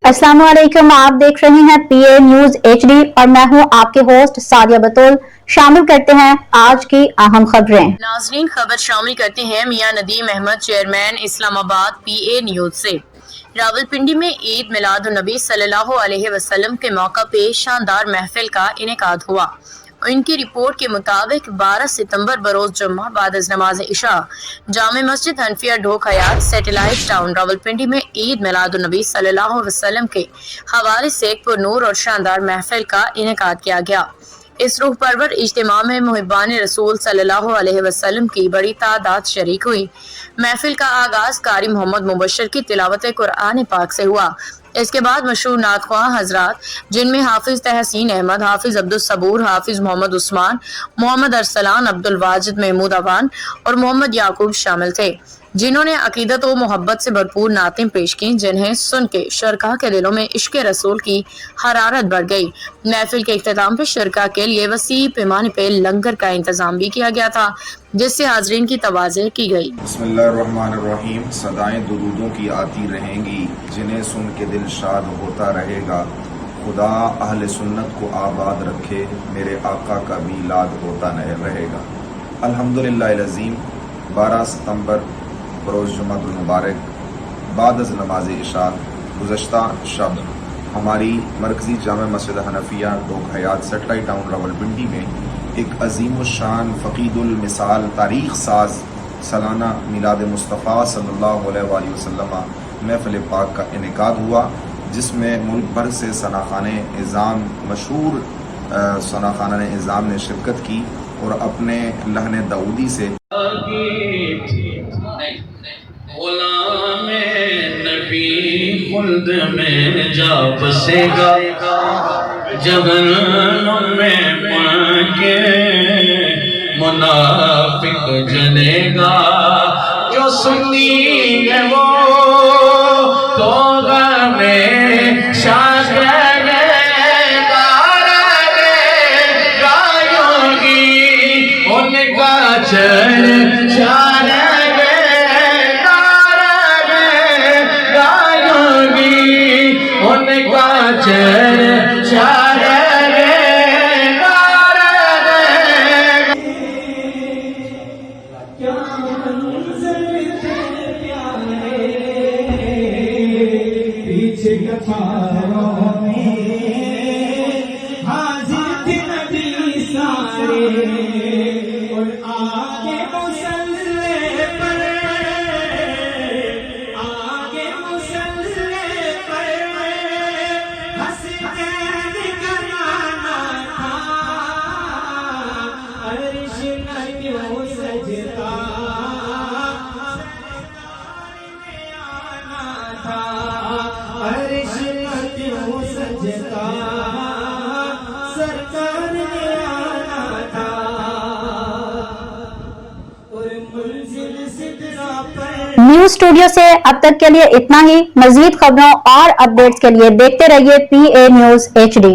अस्सलाम वालेकुम, आप देख रहे हैं पीए न्यूज एचडी और मैं हूं आपके होस्ट सादिया बतूल। शामिल करते हैं आज की अहम खबरें। नाज़रीन, खबर शामिल करते हैं मियां नदीम अहमद, चेयरमैन इस्लामाबाद, पीए न्यूज से। रावलपिंडी में ईद मिलादुन्नबी सल्लल्लाहु अलैहि वसल्लम के मौका पे शानदार महफिल का इनेकाद हुआ। इनकी रिपोर्ट के मुताबिक 12 सितंबर बरोज जुम्मा बाद नमाज इशा जामे मस्जिद हनफिया ढोक हयात सैटेलाइट टाउन रावलपिंडी में ईद मिलादुन्नबी सल्लल्लाहु अलैहि वसल्लम के हवाले से एक पुरनूर और शानदार महफिल का इनेकाद किया गया। इस रूह परवर इज्तिमा में मुहिब्बान रसूल सल्लल्लाहु अलैहि वसल्लम की बड़ी तादाद शरीक हुई। महफिल का आगाज कारी मोहम्मद मुबशर की तिलावत कुरान पाक से हुआ। इसके बाद मशहूर नातख्वां हजरात जिनमें हाफिज तहसीन अहमद, हाफिज अब्दुल सबूर, हाफिज मोहम्मद उस्मान, मोहम्मद अरसलान, अब्दुल वाजिद महमूद अवान और मोहम्मद याकूब शामिल थे, जिन्होंने अकीदत व मोहब्बत से भरपूर नातें पेश की, जिन्हें सुन के शरका के दिलों में इश्क रसूल की हरारत बढ़ गई। महफिल के इख्तिताम पे शरका के लिए वसी पैमाने पे लंगर का इंतजाम भी किया गया था, जिससे हाजरीन की तवाज़े की गई। बिस्मिल्लाहिर्रहमानिर्रहीम। सदाएं दुरूदों की आती रहेंगी, जिन्हें सुन के दिल शाद होता रहेगा। खुदा अहले सुन्नत को आबाद रखे, मेरे आका का मीलाद होता रहेगा। अल्हम्दुलिल्लाह अज़ीम। 12 सितंबर बरोज़ जुम्मतुल मुबारक बाद अज़ नमाज इशा गुज़श्ता शब हमारी मरकज़ी जामे मस्जिद हनफिया ढोक हयात सैटेलाइट टाउन रावलपिंडी में एक अजीम शान फ़क़ीदुल मिसाल तारीख़ साज सालाना मिलाद मुस्तफ़ा सल्लल्लाहु अलैहि वसल्लम महफ़िल पाक का इनेकाद हुआ, जिसमें मुल्क भर से सनाख़ाने इज़ाम मशहूर सनाख़ाने इज़ाम ने शिरकत की और अपने लहन दाऊदी से नबी खुल्द में जा बसेगा, जहन्नुम में पाके मुनाफिक जलेगा। जो सुन्नी है वो तो में शागिर्द गायोगी, उनका चर्चा न्यूज स्टूडियो से अब तक के लिए इतना ही। मजीद खबरों और अपडेट्स के लिए देखते रहिए पीए न्यूज एचडी।